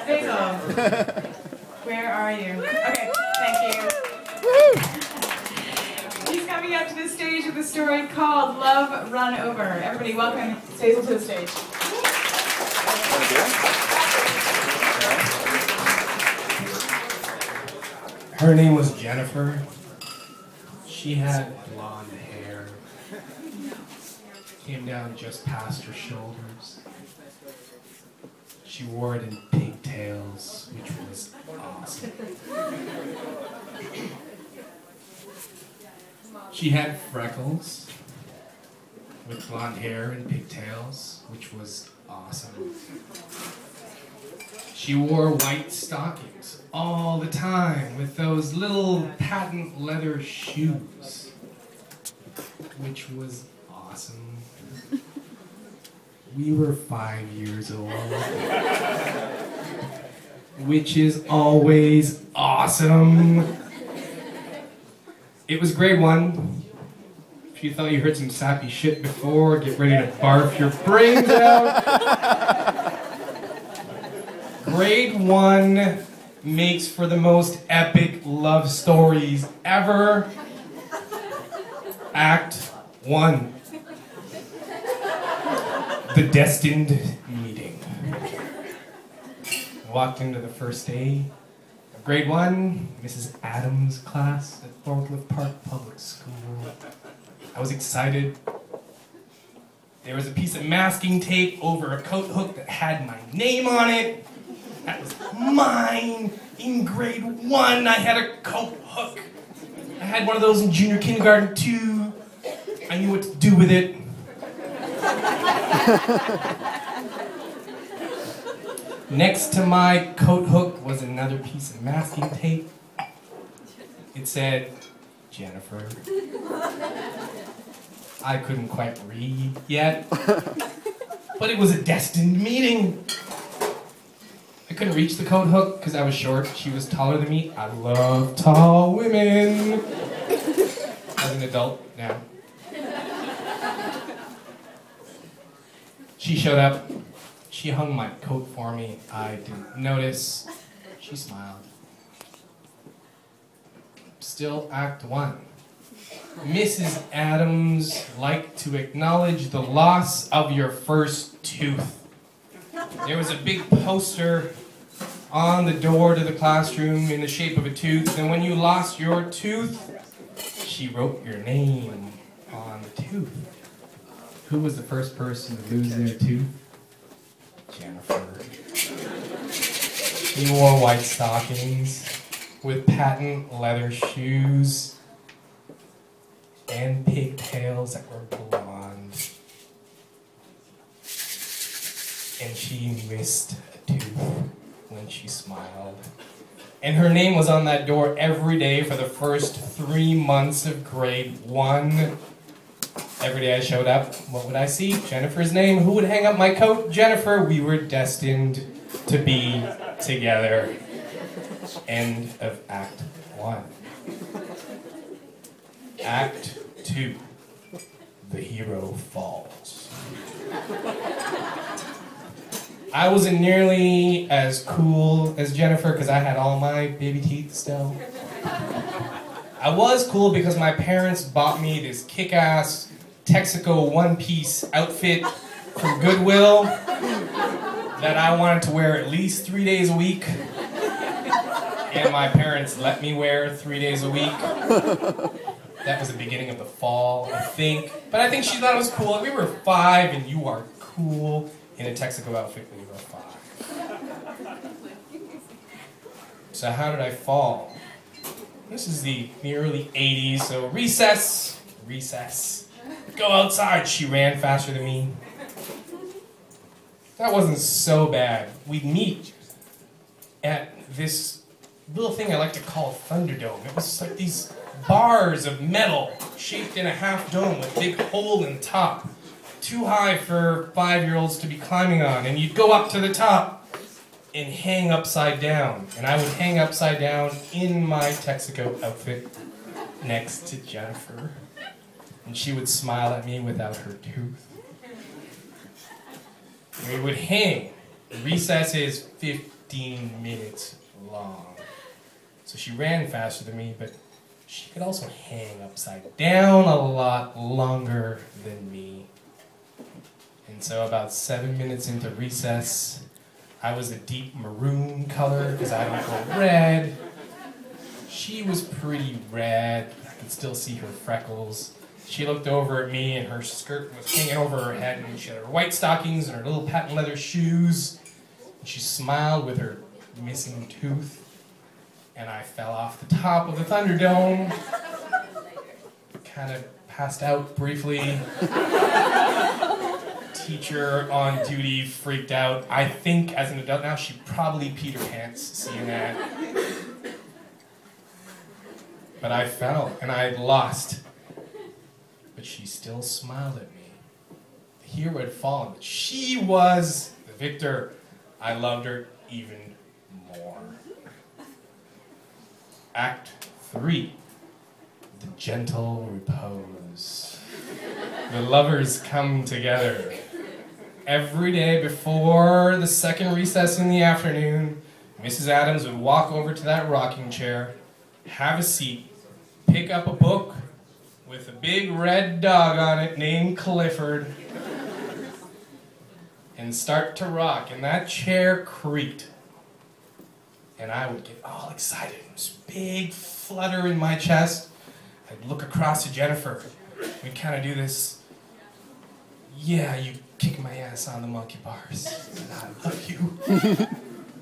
Faizal, where are you? Okay, thank you. He's coming up to the stage with a story called Love, Runover. Everybody welcome Faizal to the stage. Her name was Jennifer. She had blonde hair. Came down just past her shoulders. She wore it in pigtails, which was awesome. She had freckles with blonde hair and pigtails, which was awesome. She wore white stockings all the time with those little patent leather shoes, which was awesome. We were 5 years old, which is always awesome. It was grade 1. If you thought you heard some sappy shit before, get ready to barf your brains out. Grade 1 makes for the most epic love stories ever. Act 1. The destined meeting. I walked into the first day of grade 1, Mrs. Adams' class at Thorncliffe Park Public School. I was excited. There was a piece of masking tape over a coat hook that had my name on it. That was mine. In grade 1, I had a coat hook. I had one of those in junior kindergarten too. I knew what to do with it. Next to my coat hook was another piece of masking tape. It said, Jennifer. I couldn't quite read yet, but it was a destined meeting. I couldn't reach the coat hook because I was short. She was taller than me. I love tall women. As an adult now. She showed up. She hung my coat for me. I didn't notice. She smiled. Still Act 1. Mrs. Adams liked to acknowledge the loss of your first tooth. There was a big poster on the door to the classroom in the shape of a tooth, and when you lost your tooth, she wrote your name on the tooth. Who was the first person to lose their tooth? Jennifer. She wore white stockings with patent leather shoes and pigtails that were blonde. And she missed a tooth when she smiled. And her name was on that door every day for the first 3 months of grade 1. Every day I showed up, what would I see? Jennifer's name. Who would hang up my coat? Jennifer. We were destined to be together. End of Act 1. Act 2. The hero falls. I wasn't nearly as cool as Jennifer because I had all my baby teeth still. I was cool because my parents bought me this kick-ass Texaco one-piece outfit from Goodwill that I wanted to wear at least 3 days a week. And my parents let me wear 3 days a week. That was the beginning of the fall, I think. But I think she thought it was cool. We were 5 and you are cool in a Texaco outfit when you were 5. So how did I fall? This is the early 80s, so recess. Go outside. She ran faster than me. That wasn't so bad. We'd meet at this little thing I like to call a Thunderdome. It was like these bars of metal shaped in a half dome with a big hole in the top. Too high for 5-year-olds to be climbing on. And you'd go up to the top and hang upside down. And I would hang upside down in my Texaco outfit next to Jennifer. And she would smile at me without her tooth. We would hang. Recess is 50 15 minutes long. So she ran faster than me, but she could also hang upside down a lot longer than me. And so about 7 minutes into recess, I was a deep maroon color because I don't go red. She was pretty red. I could still see her freckles. She looked over at me and her skirt was hanging over her head and she had her white stockings and her little patent leather shoes. And she smiled with her missing tooth. And I fell off the top of the Thunderdome. Kind of passed out briefly. Teacher on duty freaked out. I think as an adult now, she probably peed her pants seeing that. But I fell and I lost. But she still smiled at me. The hero had fallen, but she was the victor. I loved her even more. Act 3, the gentle repose. The lovers come together. Every day before the second recess in the afternoon, Mrs. Adams would walk over to that rocking chair, have a seat, pick up a book with a big red dog on it named Clifford, and start to rock, and that chair creaked. And I would get all excited. This big flutter in my chest. I'd look across to Jennifer. We'd kind of do this. Yeah, you kick my ass on the monkey bars. And I love you.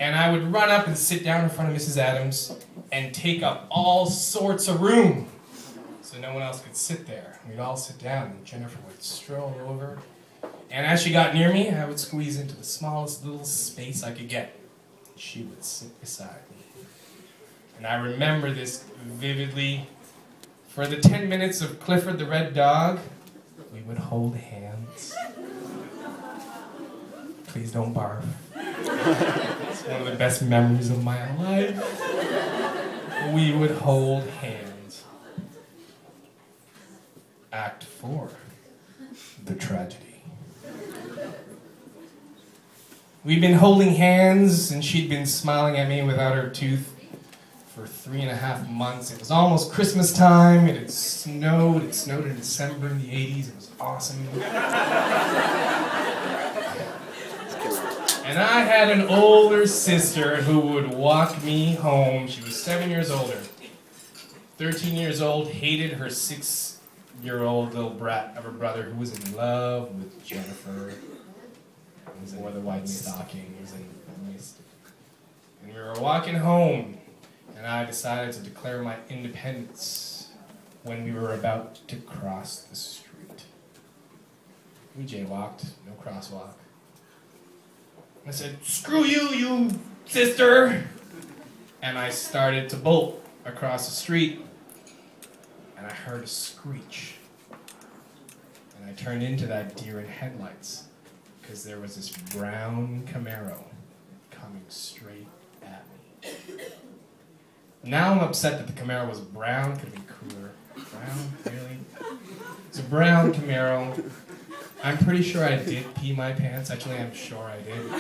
And I would run up and sit down in front of Mrs. Adams and take up all sorts of room so no one else could sit there. We'd all sit down and Jennifer would stroll over. And as she got near me, I would squeeze into the smallest little space I could get. She would sit beside me. And I remember this vividly. For the 10 minutes of Clifford the Red Dog, we would hold hands. Please don't barf. It's one of the best memories of my life. We would hold hands. Act 4, the tragedy. We'd been holding hands, and she'd been smiling at me without her tooth for 3.5 months. It was almost Christmas time. It had snowed. It snowed in December in the 80s. It was awesome. And I had an older sister who would walk me home. She was 7 years older. 13 years old, hated her 6-year-old little brat of her brother who was in love with Jennifer. Wore the white stockings and we were walking home and I decided to declare my independence when we were about to cross the street. We jaywalked, no crosswalk. I said, "Screw you, you sister!" And I started to bolt across the street and I heard a screech. And I turned into that deer in headlights. Because there was this brown Camaro coming straight at me. Now I'm upset that the Camaro was brown. Could have been cooler. Brown? Really? It's a brown Camaro. I'm pretty sure I did pee my pants. Actually, I'm sure I did.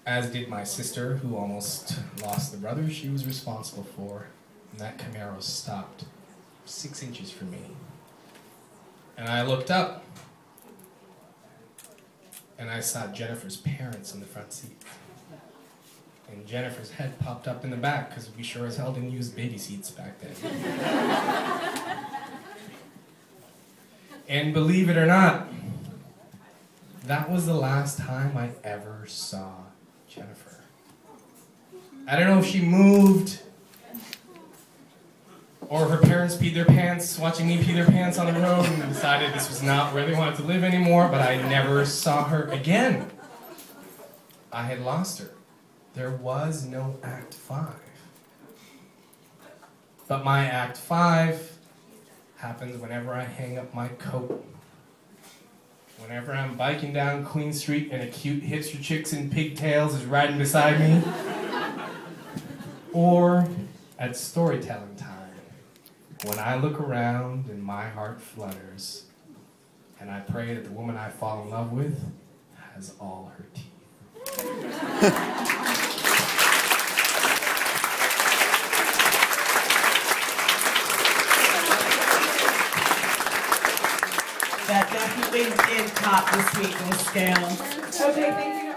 As did my sister, who almost lost the brother she was responsible for. And that Camaro stopped 6 inches from me. And I looked up, and I saw Jennifer's parents in the front seat. And Jennifer's head popped up in the back, because we sure as hell didn't use baby seats back then. And believe it or not, that was the last time I ever saw Jennifer. I don't know if she moved, or her parents peed their pants, watching me pee their pants on the road, and decided this was not where they wanted to live anymore, but I never saw her again. I had lost her. There was no Act 5. But my Act 5 happens whenever I hang up my coat. Whenever I'm biking down Queen Street and a cute hipster chicks in pigtails is riding beside me. Or at storytelling time. When I look around and my heart flutters, and I pray that the woman I fall in love with has all her teeth. That definitely did top this week on the scale. Okay, thank you.